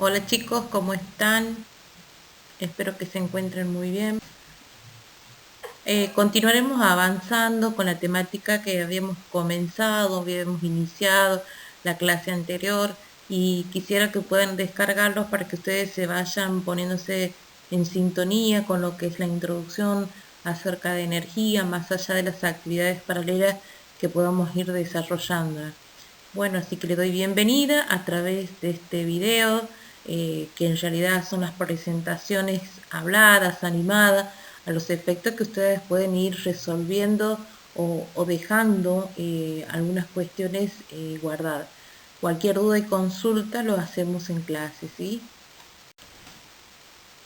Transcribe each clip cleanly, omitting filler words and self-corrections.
Hola chicos, ¿cómo están? Espero que se encuentren muy bien. Continuaremos avanzando con la temática que habíamos comenzado, habíamos iniciado la clase anterior y quisiera que puedan descargarlos para que ustedes se vayan poniéndose en sintonía con lo que es la introducción acerca de energía, más allá de las actividades paralelas que podamos ir desarrollando. Bueno, así que le doy bienvenida a través de este video, que en realidad son las presentaciones habladas, animadas, a los efectos que ustedes pueden ir resolviendo o dejando algunas cuestiones guardadas. Cualquier duda y consulta lo hacemos en clase, ¿sí?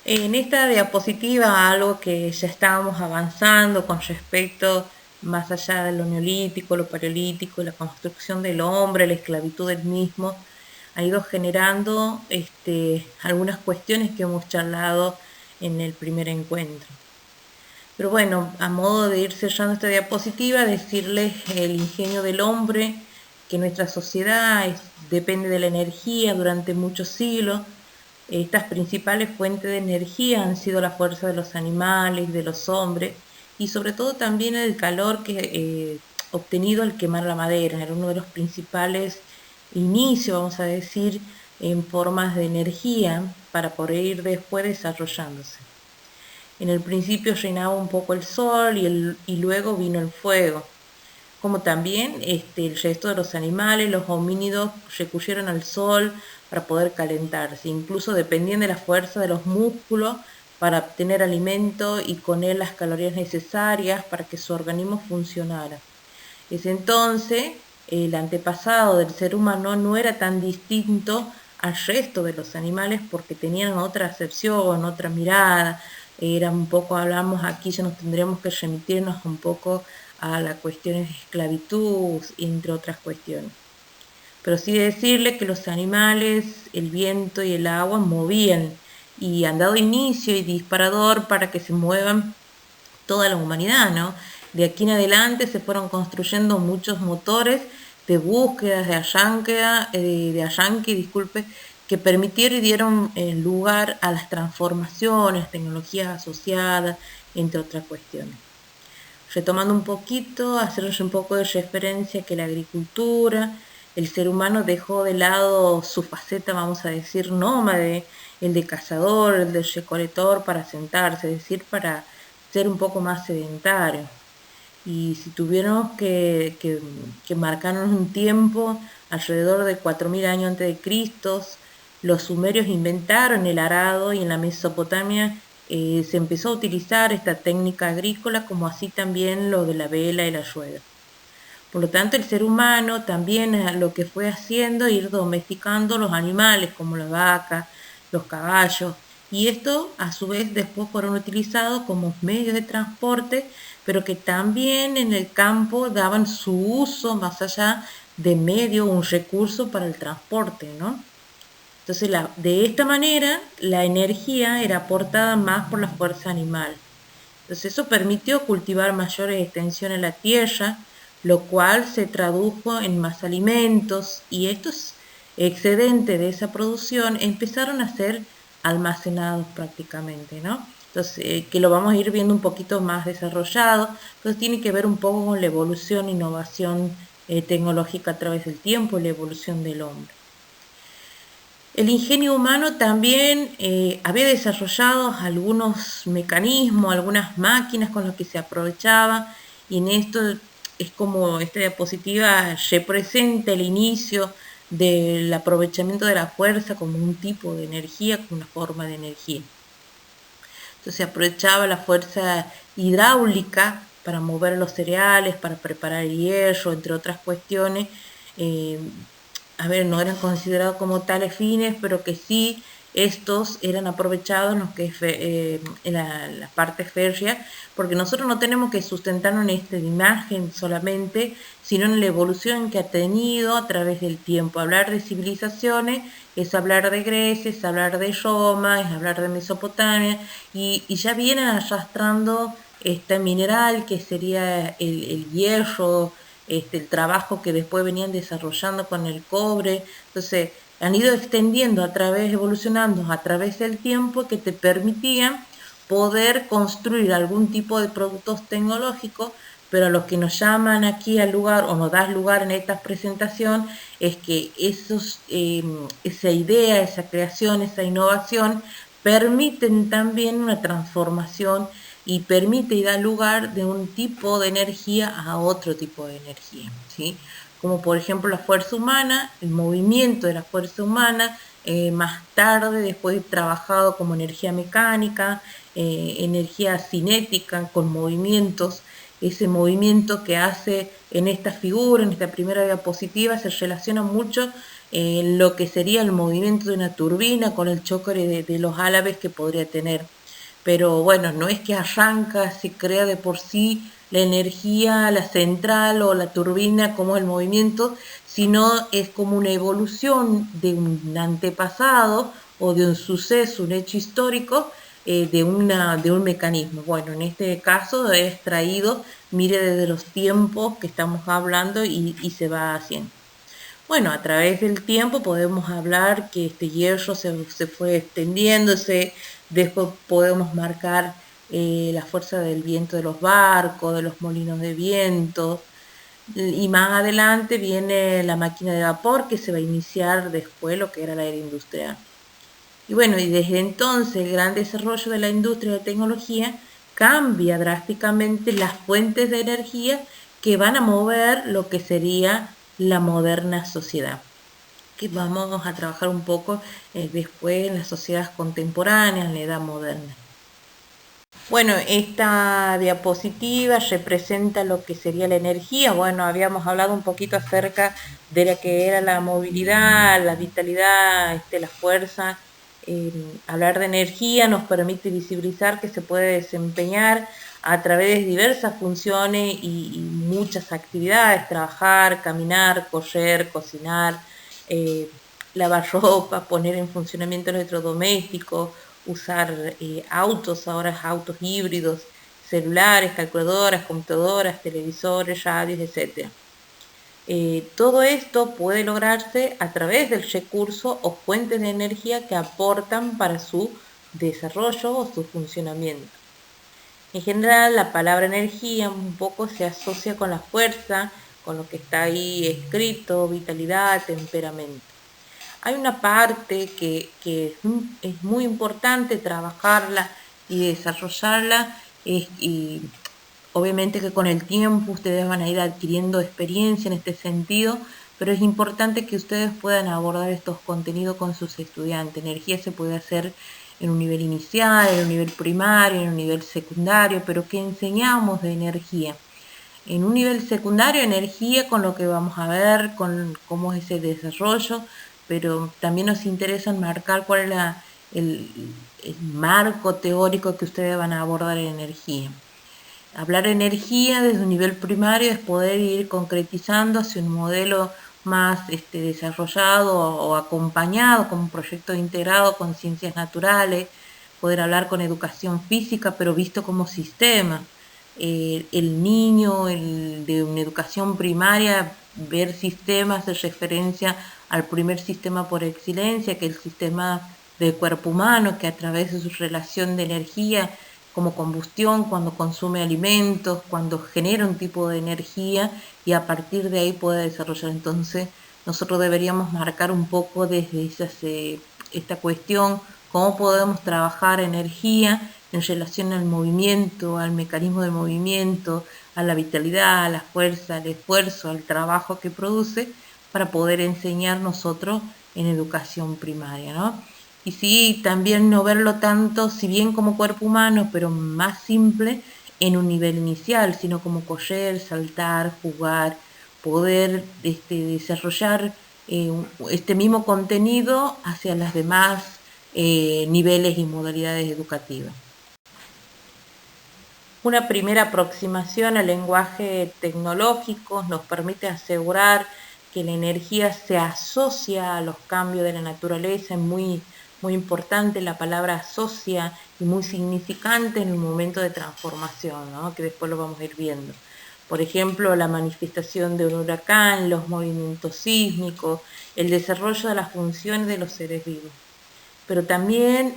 En esta diapositiva, algo que ya estábamos avanzando con respecto más allá de lo neolítico, lo paleolítico, la construcción del hombre, la esclavitud del mismo, ha ido generando algunas cuestiones que hemos charlado en el primer encuentro. Pero bueno, a modo de ir cerrando esta diapositiva, decirles el ingenio del hombre, que nuestra sociedad depende de la energía durante muchos siglos. Estas principales fuentes de energía han sido la fuerza de los animales, de los hombres y sobre todo también el calor que obtenido al quemar la madera. Era uno de los principales inicios, vamos a decir, en formas de energía para poder ir después desarrollándose. En el principio reinaba un poco el sol y luego vino el fuego. Como también el resto de los animales, los homínidos recurrieron al sol para poder calentarse. Incluso dependían de la fuerza de los músculos para obtener alimento y con él las calorías necesarias para que su organismo funcionara. Es entonces el antepasado del ser humano no era tan distinto al resto de los animales porque tenían otra acepción, otra mirada. Era un poco, hablamos aquí, ya nos tendríamos que remitirnos un poco a las cuestiones de esclavitud, entre otras cuestiones. Pero sí decirle que los animales, el viento y el agua movían y han dado inicio y disparador para que se muevan toda la humanidad, ¿no? De aquí en adelante se fueron construyendo muchos motores de búsquedas, de arranque, disculpe, que permitieron y dieron lugar a las transformaciones, tecnologías asociadas, entre otras cuestiones. Retomando un poquito, hacerles un poco de referencia que la agricultura, el ser humano dejó de lado su faceta, vamos a decir, nómade, el de cazador, el de recolector para sentarse, es decir, para ser un poco más sedentario. Y si tuviéramos que marcarnos un tiempo, alrededor de 4000 años antes de Cristo, los sumerios inventaron el arado y en la Mesopotamia se empezó a utilizar esta técnica agrícola, como así también lo de la vela y la rueda. Por lo tanto, el ser humano también lo que fue haciendo ir domesticando los animales como la vaca, los caballos, y esto a su vez después fueron utilizados como medios de transporte, pero que también en el campo daban su uso más allá de medio, un recurso para el transporte, ¿no? Entonces, de esta manera, la energía era aportada más por la fuerza animal. Entonces, eso permitió cultivar mayores extensiones en la tierra, lo cual se tradujo en más alimentos y estos excedentes de esa producción empezaron a ser almacenados prácticamente, ¿no? Entonces, que lo vamos a ir viendo un poquito más desarrollado, entonces tiene que ver un poco con la evolución, innovación tecnológica a través del tiempo y la evolución del hombre. El ingenio humano también había desarrollado algunos mecanismos, algunas máquinas con las que se aprovechaba, y en esto es como esta diapositiva representa el inicio del aprovechamiento de la fuerza como un tipo de energía, como una forma de energía. Entonces se aprovechaba la fuerza hidráulica para mover los cereales, para preparar el hierro, entre otras cuestiones. No eran considerados como tales fines, pero que sí estos eran aprovechados en lo que es en la parte férrea, porque nosotros no tenemos que sustentarnos en esta imagen solamente, sino en la evolución que ha tenido a través del tiempo. Hablar de civilizaciones es hablar de Grecia, es hablar de Roma, es hablar de Mesopotamia, y ya vienen arrastrando este mineral que sería el hierro, el trabajo que después venían desarrollando con el cobre. Entonces, han ido extendiendo evolucionando a través del tiempo, que te permitían poder construir algún tipo de productos tecnológicos, pero a lo que nos llaman aquí al lugar o nos das lugar en esta presentación es que esa idea, esa creación, esa innovación permiten también una transformación y permite y da lugar de un tipo de energía a otro tipo de energía, ¿sí? Como por ejemplo la fuerza humana, el movimiento de la fuerza humana, más tarde, después de trabajado como energía mecánica, energía cinética, con movimientos, ese movimiento que hace en esta figura, en esta primera diapositiva, se relaciona mucho lo que sería el movimiento de una turbina con el choque de los álabes que podría tener. Pero bueno, no es que arranca, se crea de por sí la energía, la central o la turbina como el movimiento, sino es como una evolución de un antepasado o de un suceso, un hecho histórico, de un mecanismo. Bueno, en este caso es extraído, mire desde los tiempos que estamos hablando y se va haciendo. Bueno, a través del tiempo podemos hablar que este hierro se fue extendiéndose, después podemos marcar la fuerza del viento de los barcos, de los molinos de viento, y más adelante viene la máquina de vapor, que se va a iniciar después lo que era la era industrial. Y bueno, y desde entonces el gran desarrollo de la industria de la tecnología cambia drásticamente las fuentes de energía que van a mover lo que sería la moderna sociedad, que vamos a trabajar un poco después en las sociedades contemporáneas, en la edad moderna. Bueno, esta diapositiva representa lo que sería la energía. Bueno, habíamos hablado un poquito acerca de lo que era la movilidad, la vitalidad, la fuerza. Hablar de energía nos permite visibilizar que se puede desempeñar a través de diversas funciones y muchas actividades: trabajar, caminar, correr, cocinar, lavar ropa, poner en funcionamiento electrodomésticos, usar autos, ahora autos híbridos, celulares, calculadoras, computadoras, televisores, radios, etc. Todo esto puede lograrse a través del recurso o fuentes de energía que aportan para su desarrollo o su funcionamiento. En general, la palabra energía un poco se asocia con la fuerza, con lo que está ahí escrito: vitalidad, temperamento. Hay una parte que es muy importante trabajarla y desarrollarla, y obviamente que con el tiempo ustedes van a ir adquiriendo experiencia en este sentido, pero es importante que ustedes puedan abordar estos contenidos con sus estudiantes. Energía se puede hacer en un nivel inicial, en un nivel primario, en un nivel secundario, pero ¿qué enseñamos de energía? En un nivel secundario, energía, con lo que vamos a ver, con cómo es ese desarrollo, pero también nos interesa marcar cuál es el marco teórico que ustedes van a abordar en energía. Hablar de energía desde un nivel primario es poder ir concretizando hacia un modelo más desarrollado o acompañado con un proyecto integrado con ciencias naturales, poder hablar con educación física, pero visto como sistema. El niño de una educación primaria, ver sistemas de referencia al primer sistema por excelencia, que es el sistema del cuerpo humano, que a través de su relación de energía como combustión, cuando consume alimentos, cuando genera un tipo de energía, y a partir de ahí puede desarrollar. Entonces nosotros deberíamos marcar un poco desde esta cuestión cómo podemos trabajar energía en relación al movimiento, al mecanismo del movimiento, a la vitalidad, a la fuerza, al esfuerzo, al trabajo que produce, para poder enseñar nosotros en educación primaria, ¿no? Y sí, también no verlo tanto, si bien como cuerpo humano, pero más simple en un nivel inicial, sino como correr, saltar, jugar, poder desarrollar este mismo contenido hacia las demás niveles y modalidades educativas. Una primera aproximación al lenguaje tecnológico nos permite asegurar que la energía se asocia a los cambios de la naturaleza. Es muy importante la palabra asocia y muy significante en el momento de transformación, ¿no? Que después lo vamos a ir viendo. Por ejemplo, la manifestación de un huracán, los movimientos sísmicos, el desarrollo de las funciones de los seres vivos. Pero también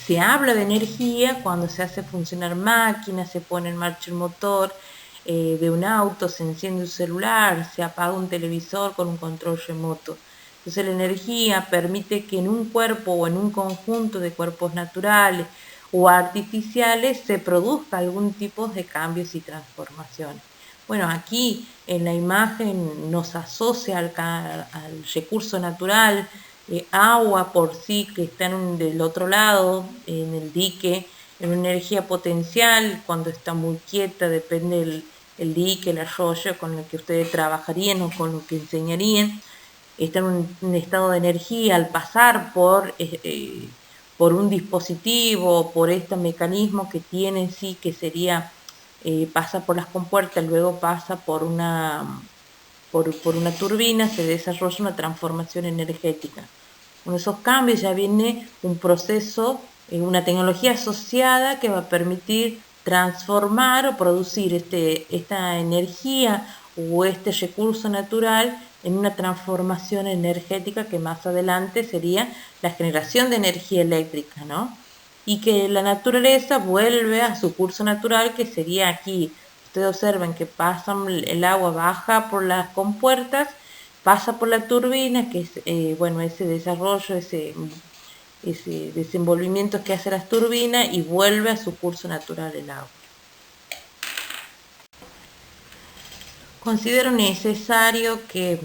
se habla de energía cuando se hace funcionar máquinas, se pone en marcha el motor de un auto, se enciende un celular, se apaga un televisor con un control remoto. Entonces la energía permite que en un cuerpo o en un conjunto de cuerpos naturales o artificiales se produzca algún tipo de cambios y transformaciones. Bueno, aquí en la imagen nos asocia al recurso natural, agua por sí que está del otro lado, en el dique, en una energía potencial, cuando está muy quieta, depende el dique, el arroyo con el que ustedes trabajarían o con lo que enseñarían, está en un estado de energía al pasar por un dispositivo, por este mecanismo que tiene en sí, que sería, pasa por las compuertas, luego pasa por una turbina, se desarrolla una transformación energética. Con esos cambios ya viene un proceso, una tecnología asociada que va a permitir transformar o producir esta energía o este recurso natural en una transformación energética que más adelante sería la generación de energía eléctrica, ¿no? Y que la naturaleza vuelve a su curso natural, que sería aquí. Ustedes observen que el agua baja por las compuertas, pasa por la turbina, que es, bueno, ese desarrollo, ese desenvolvimiento que hace las turbinas y vuelve a su curso natural el agua. Considero necesario que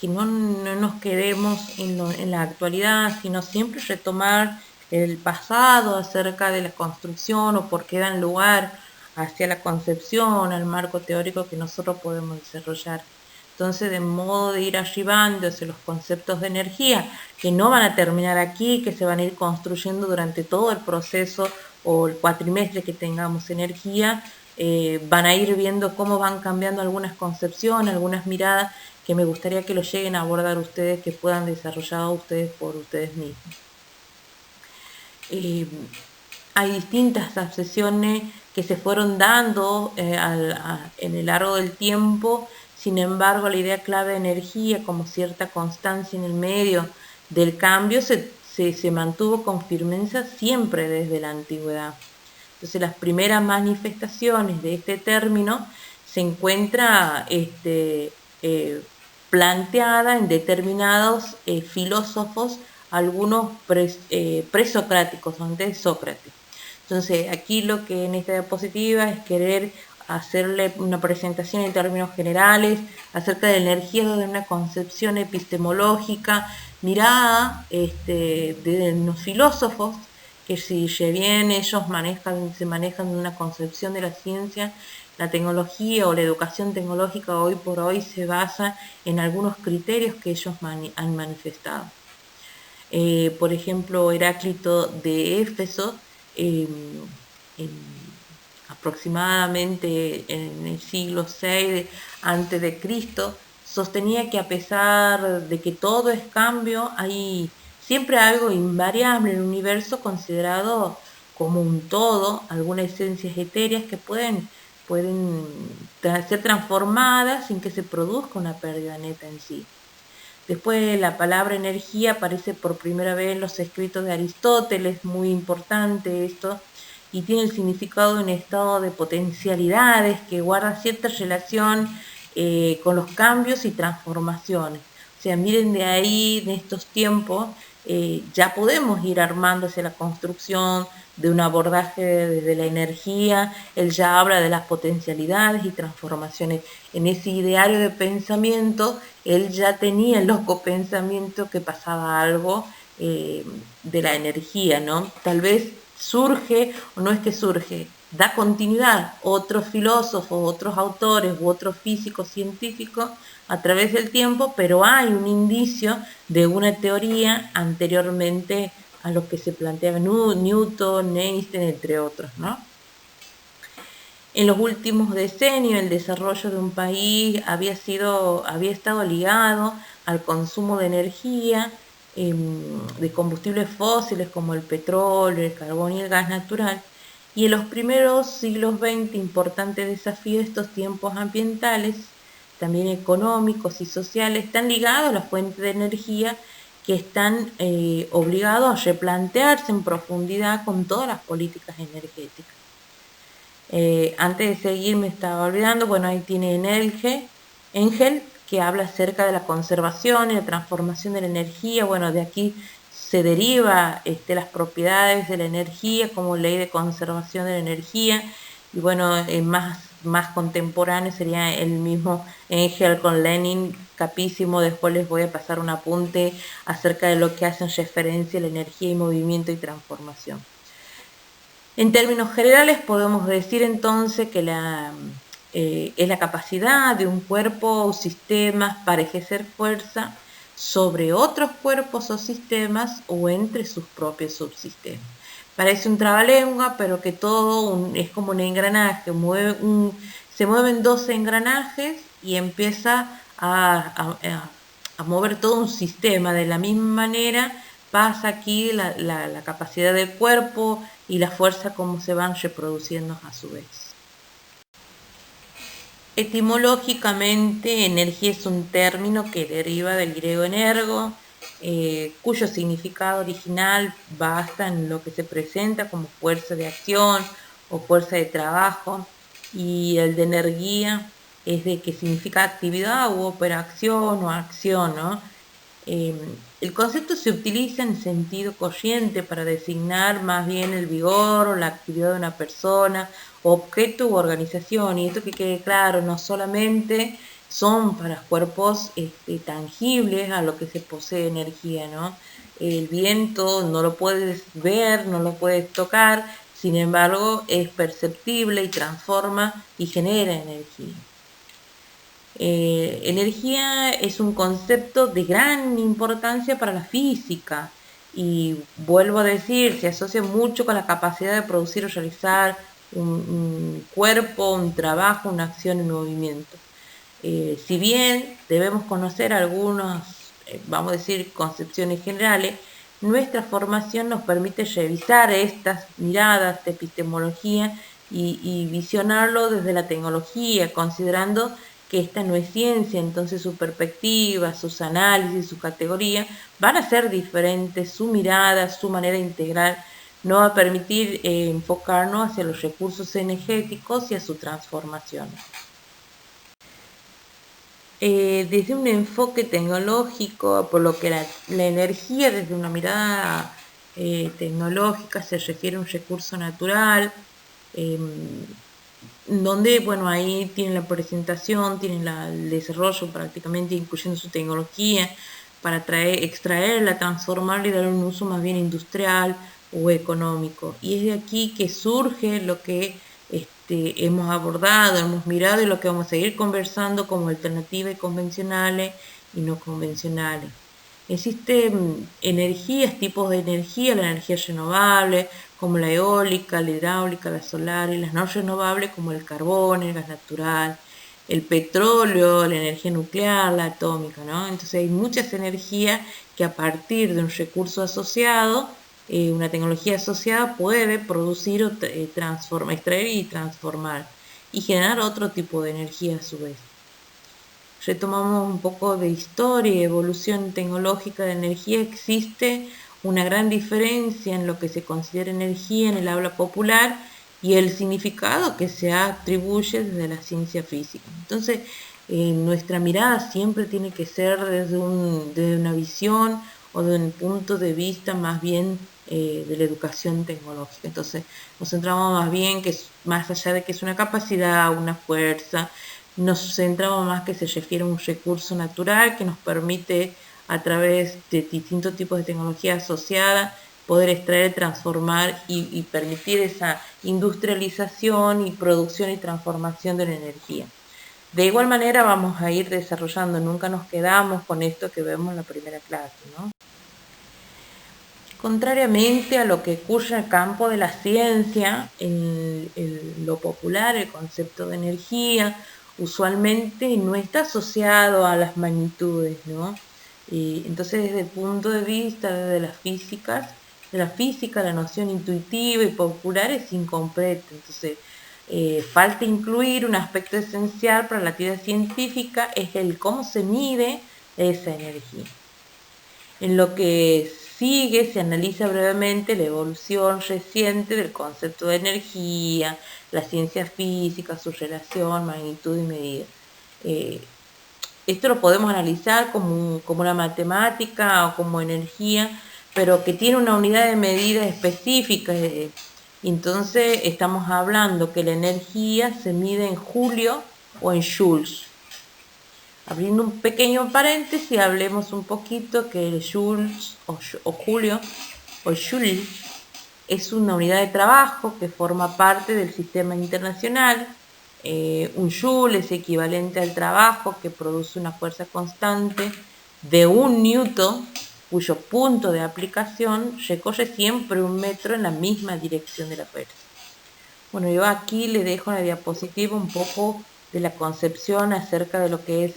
no nos quedemos en la actualidad, sino siempre retomar el pasado acerca de la construcción o por qué dan lugar hacia la concepción, al marco teórico que nosotros podemos desarrollar. Entonces, de modo de ir arribando hacia los conceptos de energía, que no van a terminar aquí, que se van a ir construyendo durante todo el proceso o el cuatrimestre que tengamos energía, van a ir viendo cómo van cambiando algunas concepciones, algunas miradas que me gustaría que lo lleguen a abordar ustedes, que puedan desarrollar ustedes por ustedes mismos. Hay distintas obsesiones que se fueron dando en el largo del tiempo. Sin embargo, la idea clave de energía como cierta constancia en el medio del cambio se mantuvo con firmeza siempre desde la antigüedad. Entonces, las primeras manifestaciones de este término se encuentra planteada en determinados filósofos, algunos presocráticos, antes de Sócrates. Entonces, aquí lo que en esta diapositiva es querer hacerle una presentación en términos generales acerca de la energía desde una concepción epistemológica mirada de los filósofos, que si bien ellos se manejan de una concepción de la ciencia, la tecnología o la educación tecnológica hoy por hoy se basa en algunos criterios que ellos han manifestado. Por ejemplo, Heráclito de Éfeso, aproximadamente en el siglo VI a.C., sostenía que a pesar de que todo es cambio, hay siempre algo invariable en el universo considerado como un todo, algunas esencias etéreas que pueden ser transformadas sin que se produzca una pérdida neta en sí. Después la palabra energía aparece por primera vez en los escritos de Aristóteles, muy importante esto, y tiene el significado de un estado de potencialidades que guarda cierta relación con los cambios y transformaciones. O sea, miren de ahí, en estos tiempos, ya podemos ir armando hacia la construcción de un abordaje desde la energía. Él ya habla de las potencialidades y transformaciones. En ese ideario de pensamiento, él ya tenía el loco pensamiento que pasaba algo de la energía, ¿no? Tal vez surge, o no es que surge, da continuidad otros filósofos, otros autores u otros físicos, científicos a través del tiempo, pero hay un indicio de una teoría anteriormente a lo que se planteaba Newton, Einstein, entre otros, ¿no? En los últimos decenios el desarrollo de un país había estado ligado al consumo de energía, de combustibles fósiles como el petróleo, el carbón y el gas natural, Y en los primeros siglos XX, importante desafío de estos tiempos ambientales, también económicos y sociales, están ligados a las fuentes de energía que están obligados a replantearse en profundidad con todas las políticas energéticas. Antes de seguir me estaba olvidando, bueno, ahí tiene Engel, que habla acerca de la conservación y la transformación de la energía. Bueno, de aquí se deriva las propiedades de la energía como ley de conservación de la energía. Y bueno, más contemporáneo sería el mismo Engel con Lenin, capísimo. Después les voy a pasar un apunte acerca de lo que hacen referencia a la energía y movimiento y transformación. En términos generales podemos decir entonces que es la capacidad de un cuerpo o sistemas para ejercer fuerza sobre otros cuerpos o sistemas o entre sus propios subsistemas. Parece un trabalengua, pero que todo es como un engranaje, se mueven dos engranajes y empieza a mover todo un sistema. De la misma manera pasa aquí la capacidad del cuerpo y la fuerza como se van reproduciendo a su vez. Etimológicamente, energía es un término que deriva del griego energo, cuyo significado original basa en lo que se presenta como fuerza de acción o fuerza de trabajo, y el de energía es de que significa actividad u operación o acción, ¿no? El concepto se utiliza en sentido corriente para designar más bien el vigor o la actividad de una persona, objeto u organización, y esto que quede claro, no solamente son para cuerpos tangibles a lo que se posee energía, ¿no? El viento no lo puedes ver, no lo puedes tocar, sin embargo es perceptible y transforma y genera energía. Energía es un concepto de gran importancia para la física y vuelvo a decir, se asocia mucho con la capacidad de producir o realizar un cuerpo, un trabajo, una acción en movimiento. Si bien debemos conocer algunas, vamos a decir, concepciones generales, nuestra formación nos permite revisar estas miradas de epistemología y visionarlo desde la tecnología, considerando que esta no es ciencia, entonces su perspectiva, sus análisis, su categoría van a ser diferentes, su mirada, su manera integral no va a permitir enfocarnos hacia los recursos energéticos y a su transformación. Desde un enfoque tecnológico, por lo que la energía desde una mirada tecnológica se refiere a un recurso natural, donde, bueno, ahí tienen la presentación, tienen el desarrollo prácticamente incluyendo su tecnología para extraerla, transformarla y darle un uso más bien industrial o económico. Y es de aquí que surge lo que hemos abordado, hemos mirado y lo que vamos a seguir conversando como alternativas convencionales y no convencionales. Existen energías, tipos de energía, la energía renovable, como la eólica, la hidráulica, la solar, y las no renovables como el carbón, el gas natural, el petróleo, la energía nuclear, la atómica, ¿no? Entonces hay muchas energías que a partir de un recurso asociado, una tecnología asociada puede producir o extraer y transformar y generar otro tipo de energía a su vez. Retomamos un poco de historia y evolución tecnológica de energía. Existe una gran diferencia en lo que se considera energía en el habla popular y el significado que se atribuye desde la ciencia física. Entonces, nuestra mirada siempre tiene que ser desde una visión o de un punto de vista más bien de la educación tecnológica. Entonces, nos centramos más bien que más allá de que es una capacidad, una fuerza, nos centramos más que se refiere a un recurso natural que nos permite a través de distintos tipos de tecnología asociada poder extraer, transformar y permitir esa industrialización y producción y transformación de la energía. De igual manera vamos a ir desarrollando, nunca nos quedamos con esto que vemos en la primera clase, ¿no? Contrariamente a lo que ocurre en el campo de la ciencia, en lo popular, el concepto de energía usualmente no está asociado a las magnitudes, ¿no? Entonces, desde el punto de vista de las físicas, de la física, la noción intuitiva y popular es incompleta. Entonces, falta incluir un aspecto esencial para la actividad científica, es el cómo se mide esa energía. En lo que sigue se analiza brevemente la evolución reciente del concepto de energía, la ciencia física, su relación, magnitud y medida. Esto lo podemos analizar como una matemática o como energía, pero que tiene una unidad de medida específica. Entonces estamos hablando que la energía se mide en julio o en joules. Abriendo un pequeño paréntesis, hablemos un poquito que el joules o julio o joule es una unidad de trabajo que forma parte del sistema internacional. Un joule es equivalente al trabajo que produce una fuerza constante de 1 newton, cuyo punto de aplicación recorre siempre 1 metro en la misma dirección de la fuerza. Bueno, yo aquí le dejo en la diapositiva un poco de la concepción acerca de lo que es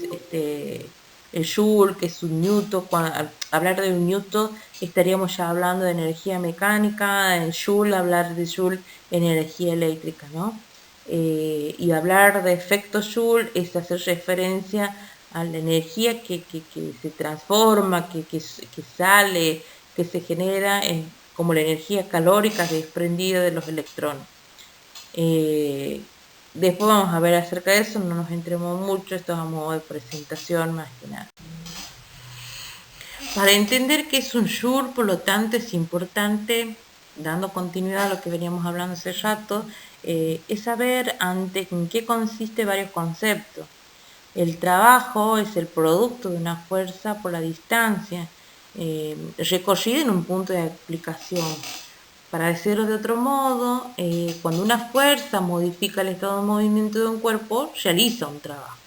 el joule, que es un newton. Al hablar de un newton estaríamos ya hablando de energía mecánica, en joule hablar de joule en energía eléctrica, ¿no? Y hablar de efecto joule es hacer referencia a la energía que se transforma, que sale, que se genera como la energía calórica desprendida de los electrones. Después vamos a ver acerca de eso, no nos entremos mucho, esto es a modo de presentación más que nada. Para entender qué es un joule, por lo tanto, es importante, dando continuidad a lo que veníamos hablando hace rato, es saber en qué consiste varios conceptos. El trabajo es el producto de una fuerza por la distancia recorrida en un punto de aplicación. Para decirlo de otro modo, cuando una fuerza modifica el estado de movimiento de un cuerpo, realiza un trabajo.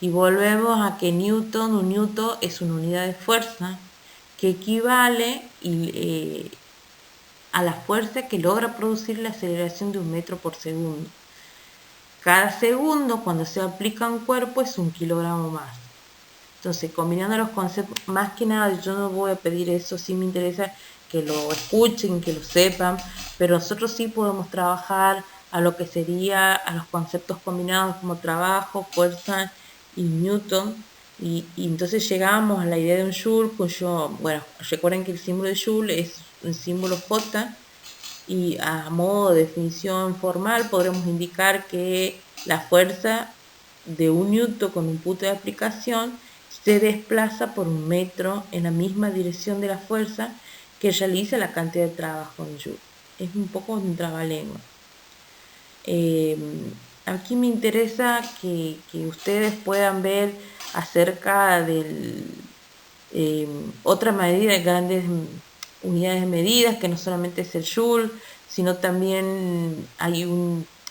Y volvemos a que un newton es una unidad de fuerza que equivale a la fuerza que logra producir la aceleración de 1 metro por segundo. Cada segundo, cuando se aplica a un cuerpo, es 1 kilogramo más. Entonces, combinando los conceptos, más que nada, yo no voy a pedir eso, sí me interesa que lo escuchen, que lo sepan, pero nosotros sí podemos trabajar a lo que sería a los conceptos combinados como trabajo, fuerza y newton, y entonces llegamos a la idea de un joule, bueno, recuerden que el símbolo de joule es un símbolo J, y a modo de definición formal podremos indicar que la fuerza de 1 newton con un punto de aplicación se desplaza por 1 metro en la misma dirección de la fuerza que realiza la cantidad de trabajo en joule. Es un poco un trabalengua. Aquí me interesa que ustedes puedan ver acerca de otra medida de grandes unidades de medidas, que no solamente es el joule, sino también hay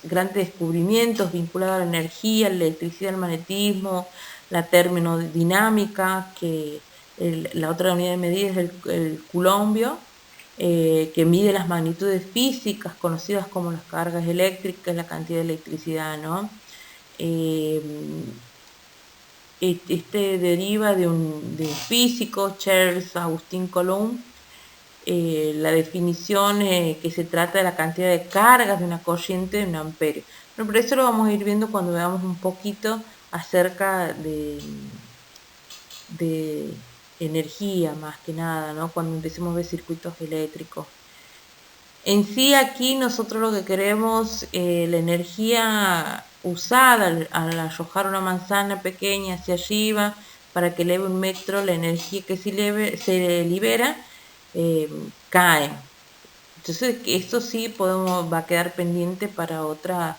grandes descubrimientos vinculados a la energía, la electricidad, el magnetismo, la termodinámica, que la otra unidad de medida es el coulombio, que mide las magnitudes físicas conocidas como las cargas eléctricas, la cantidad de electricidad, ¿no? Este deriva de un físico, Charles Augustin Coulomb. La definición que se trata de la cantidad de cargas de una corriente de 1 amperio. Pero por eso lo vamos a ir viendo cuando veamos un poquito acerca de energía más que nada, ¿no? Cuando empecemos a ver circuitos eléctricos. En sí aquí nosotros lo que queremos, la energía usada al arrojar una manzana pequeña hacia arriba para que eleve 1 metro, la energía que se libera cae. Entonces esto sí va a quedar pendiente para otra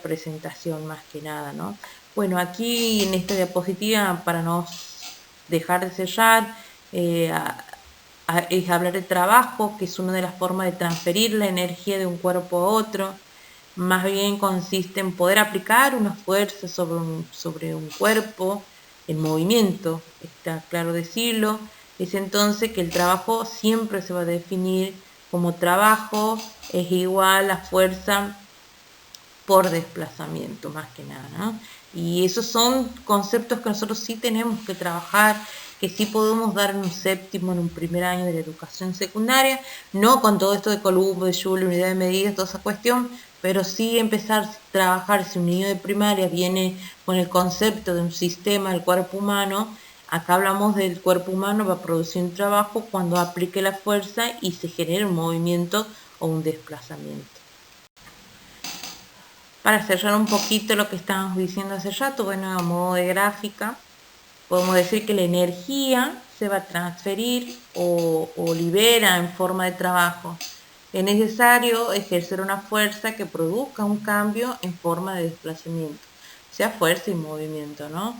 presentación más que nada, ¿no? Bueno, aquí en esta diapositiva, para no dejar de cerrar, es hablar de trabajo, que es una de las formas de transferir la energía de un cuerpo a otro. Más bien consiste en poder aplicar una fuerza sobre un cuerpo en movimiento, está claro decirlo. Es entonces que el trabajo siempre se va a definir como trabajo es igual a fuerza por desplazamiento, más que nada, ¿no? Y esos son conceptos que nosotros sí tenemos que trabajar que sí podemos dar en un séptimo, en un primer año de la educación secundaria, no con todo esto de Columbo, de Joule, unidad de medidas, toda esa cuestión, pero sí empezar a trabajar. Si un niño de primaria viene con el concepto de un sistema del cuerpo humano, acá hablamos del cuerpo humano, va a producir un trabajo cuando aplique la fuerza y se genere un movimiento o un desplazamiento. Para cerrar un poquito lo que estábamos diciendo hace rato, bueno, a modo de gráfica, podemos decir que la energía se va a transferir o libera en forma de trabajo. Es necesario ejercer una fuerza que produzca un cambio en forma de desplazamiento, sea fuerza y movimiento, ¿no?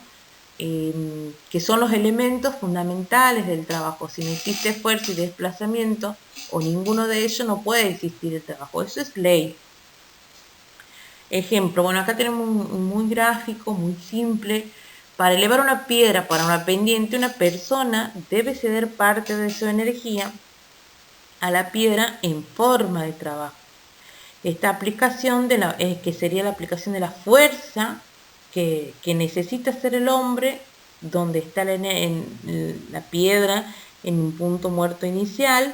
Que son los elementos fundamentales del trabajo. Si no existe fuerza y desplazamiento, o ninguno de ellos, no puede existir el trabajo. Eso es ley. Ejemplo, bueno, acá tenemos un muy gráfico, muy simple. Para elevar una piedra para una pendiente, una persona debe ceder parte de su energía a la piedra en forma de trabajo. Esta aplicación, que sería la aplicación de la fuerza que necesita hacer el hombre, donde está la piedra en un punto muerto inicial,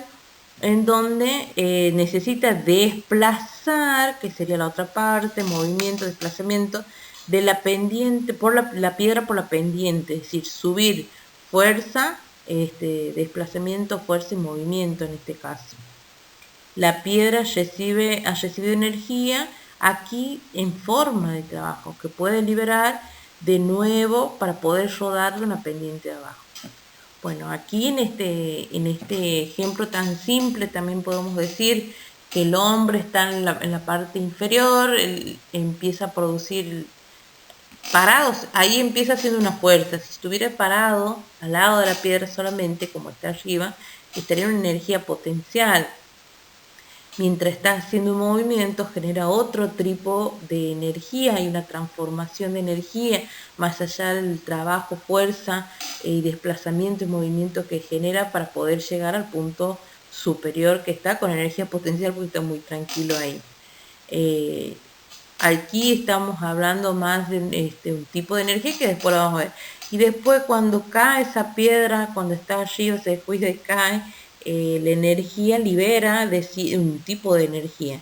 en donde necesita desplazar, que sería la otra parte, movimiento, desplazamiento, de la pendiente, por la piedra por la pendiente, es decir, subir fuerza, desplazamiento, fuerza y movimiento en este caso. La piedra ha recibido energía aquí en forma de trabajo, que puede liberar de nuevo para poder rodarle una pendiente de abajo. Bueno, aquí en este ejemplo tan simple también podemos decir que el hombre está en la parte inferior, empieza a producir parados, ahí empieza haciendo una fuerza. Si estuviera parado al lado de la piedra solamente, como está arriba, estaría una energía potencial. Mientras está haciendo un movimiento, genera otro tipo de energía, hay una transformación de energía, más allá del trabajo, fuerza y desplazamiento y movimiento que genera para poder llegar al punto superior que está con energía potencial, porque está muy tranquilo ahí. Aquí estamos hablando más de un tipo de energía que después lo vamos a ver. Y después cuando cae esa piedra, cuando está arriba, se descuida y cae, la energía libera un tipo de energía.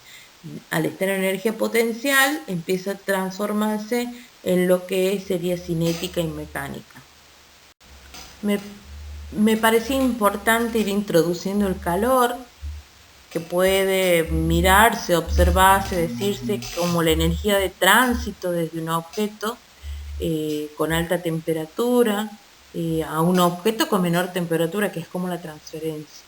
Al estar en energía potencial, empieza a transformarse en lo que sería cinética y mecánica. Me parecía importante ir introduciendo el calor, que puede mirarse, observarse, decirse como la energía de tránsito desde un objeto con alta temperatura a un objeto con menor temperatura, que es como la transferencia.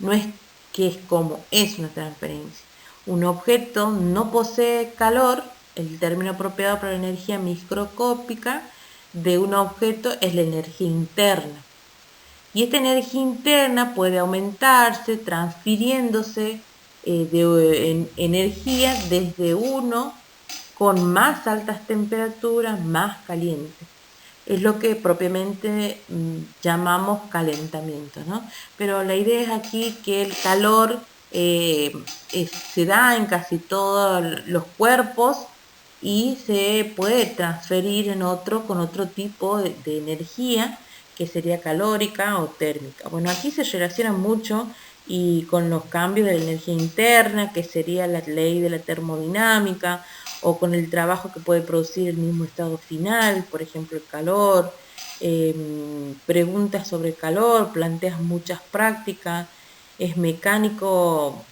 No es que es como, es una transferencia. Un objeto no posee calor, el término apropiado para la energía microscópica de un objeto es la energía interna. Y esta energía interna puede aumentarse transfiriéndose en energía desde uno con más altas temperaturas, más caliente. Es lo que propiamente llamamos calentamiento, ¿no? Pero la idea es aquí que el calor se da en casi todos los cuerpos y se puede transferir en otro con otro tipo de energía, que sería calórica o térmica. Bueno, aquí se relaciona mucho y con los cambios de la energía interna, que sería la ley de la termodinámica, o con el trabajo que puede producir el mismo estado final, por ejemplo el calor. Preguntas sobre calor, planteas muchas prácticas, es mecanismo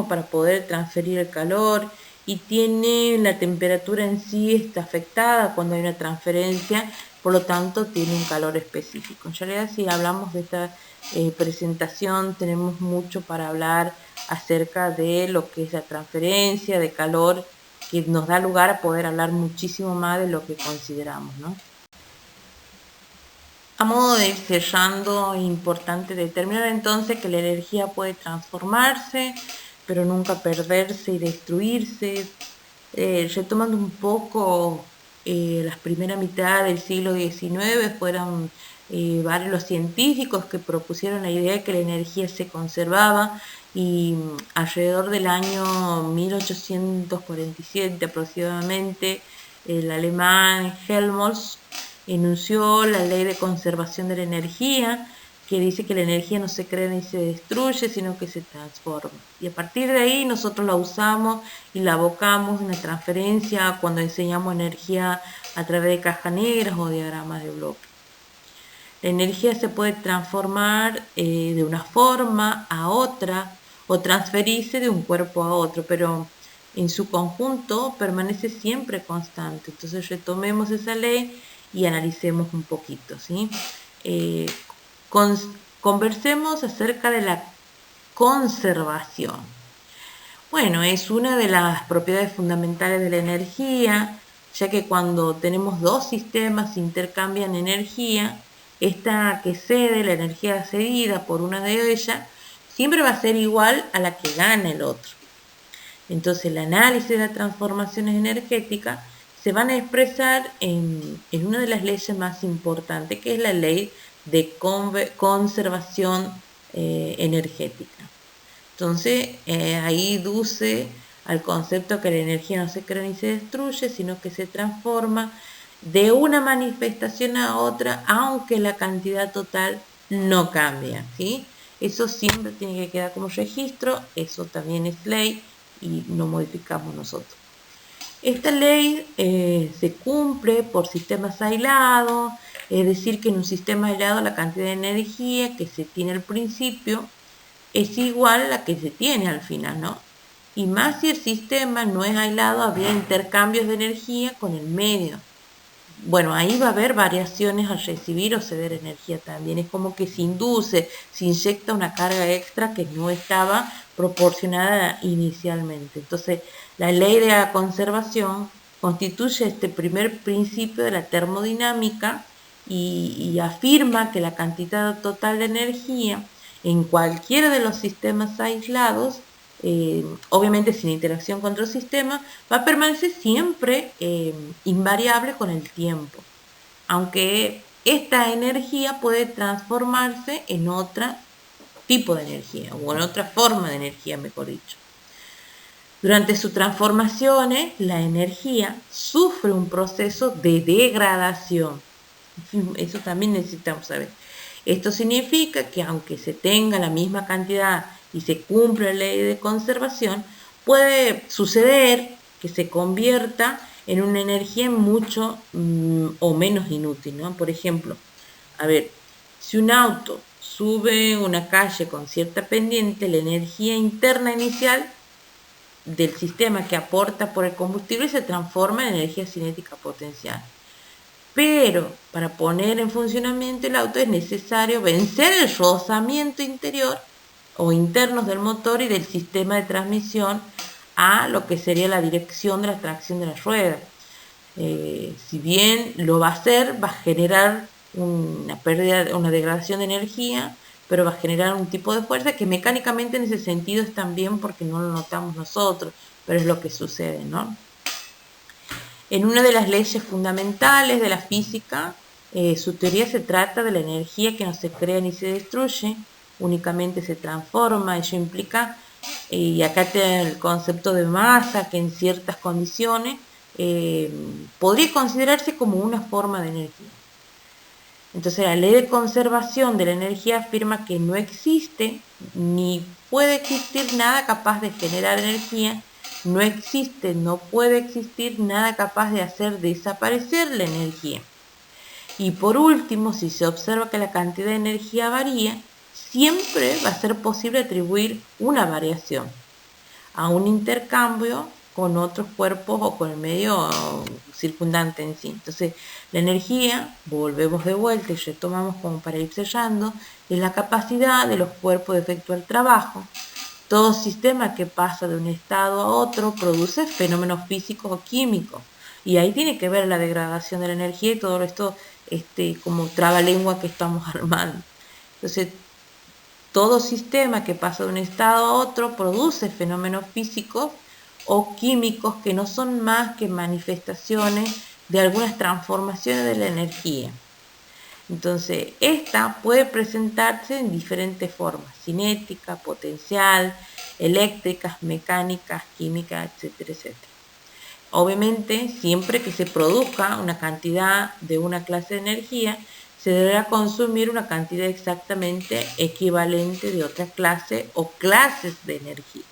para poder transferir el calor, y tiene la temperatura en sí está afectada cuando hay una transferencia, por lo tanto tiene un calor específico. En realidad, si hablamos de esta presentación, tenemos mucho para hablar acerca de lo que es la transferencia de calor, que nos da lugar a poder hablar muchísimo más de lo que consideramos, ¿no? A modo de ir cerrando, es importante determinar entonces que la energía puede transformarse, pero nunca perderse y destruirse. Retomando un poco las primeras mitad del siglo XIX, fueron varios los científicos que propusieron la idea de que la energía se conservaba, y alrededor del año 1847 aproximadamente, el alemán Helmholtz enunció la ley de conservación de la energía, que dice que la energía no se crea ni se destruye, sino que se transforma. Y a partir de ahí nosotros la usamos y la abocamos en la transferencia cuando enseñamos energía a través de cajas negras o diagramas de bloque. La energía se puede transformar de una forma a otra o transferirse de un cuerpo a otro, pero en su conjunto permanece siempre constante. Entonces retomemos esa ley y analicemos un poquito, ¿sí? Conversemos acerca de la conservación. Bueno, es una de las propiedades fundamentales de la energía, ya que cuando tenemos dos sistemas intercambian energía, esta que cede, la energía cedida por una de ellas, siempre va a ser igual a la que gana el otro. Entonces el análisis de las transformaciones energéticas se van a expresar en una de las leyes más importantes, que es la ley de conservación energética. Entonces ahí induce al concepto que la energía no se crea ni se destruye, sino que se transforma de una manifestación a otra, aunque la cantidad total no cambia, ¿sí? Eso siempre tiene que quedar como registro, eso también es ley y no modificamos nosotros. Esta ley se cumple por sistemas aislados, es decir, que en un sistema aislado la cantidad de energía que se tiene al principio es igual a la que se tiene al final, ¿no? Y más si el sistema no es aislado, habría intercambios de energía con el medio. Bueno, ahí va a haber variaciones al recibir o ceder energía también. Es como que se induce, se inyecta una carga extra que no estaba proporcionada inicialmente. Entonces, la ley de la conservación constituye este primer principio de la termodinámica y afirma que la cantidad total de energía en cualquiera de los sistemas aislados, obviamente sin interacción con otro sistema, va a permanecer siempre invariable con el tiempo, aunque esta energía puede transformarse en otro tipo de energía o en otra forma de energía, mejor dicho. Durante sus transformaciones, la energía sufre un proceso de degradación. Eso también necesitamos saber. Esto significa que aunque se tenga la misma cantidad y se cumpla la ley de conservación, puede suceder que se convierta en una energía mucho o menos inútil, ¿no? Por ejemplo, a ver, si un auto sube una calle con cierta pendiente, la energía interna inicial del sistema que aporta por el combustible se transforma en energía cinética potencial. Pero para poner en funcionamiento el auto es necesario vencer el rozamiento interior o internos del motor y del sistema de transmisión a lo que sería la dirección de la tracción de la rueda. Si bien lo va a hacer, va a generar una pérdida, una degradación de energía, pero va a generar un tipo de fuerza que mecánicamente en ese sentido es también porque no lo notamos nosotros, pero es lo que sucede, ¿no? En una de las leyes fundamentales de la física, su teoría se trata de la energía que no se crea ni se destruye, únicamente se transforma. Ello implica, y acá está el concepto de masa, que en ciertas condiciones podría considerarse como una forma de energía. Entonces la ley de conservación de la energía afirma que no existe ni puede existir nada capaz de generar energía. No existe, no puede existir nada capaz de hacer desaparecer la energía. Y por último, si se observa que la cantidad de energía varía, siempre va a ser posible atribuir una variación a un intercambio con otros cuerpos o con el medio circundante en sí. Entonces, la energía, volvemos de vuelta y retomamos como para ir sellando, es la capacidad de los cuerpos de efectuar trabajo. Todo sistema que pasa de un estado a otro produce fenómenos físicos o químicos. Y ahí tiene que ver la degradación de la energía y todo esto como trabalengua que estamos armando. Entonces, todo sistema que pasa de un estado a otro produce fenómenos físicos o químicos que no son más que manifestaciones de algunas transformaciones de la energía. Entonces, esta puede presentarse en diferentes formas: cinética, potencial, eléctricas, mecánicas, químicas, etcétera, etcétera. Obviamente, siempre que se produzca una cantidad de una clase de energía, se deberá consumir una cantidad exactamente equivalente de otra clase o clases de energía.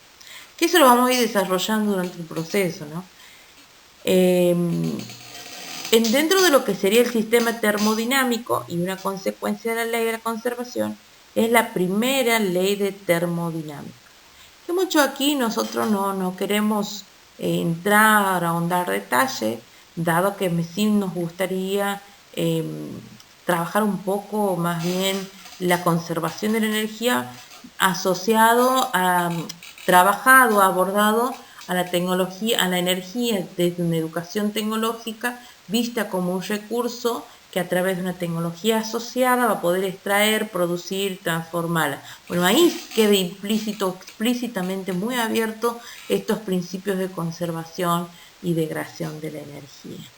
Que eso lo vamos a ir desarrollando durante el proceso, ¿no? Dentro de lo que sería el sistema termodinámico, y una consecuencia de la ley de la conservación, es la primera ley de termodinámica. Que mucho aquí nosotros no queremos entrar a ahondar detalle, dado que sí nos gustaría trabajar un poco más bien la conservación de la energía asociado a, trabajado, abordado a la tecnología, a la energía desde una educación tecnológica vista como un recurso que a través de una tecnología asociada va a poder extraer, producir, transformarla. Bueno, ahí queda implícito, explícitamente muy abierto estos principios de conservación y degradación de la energía.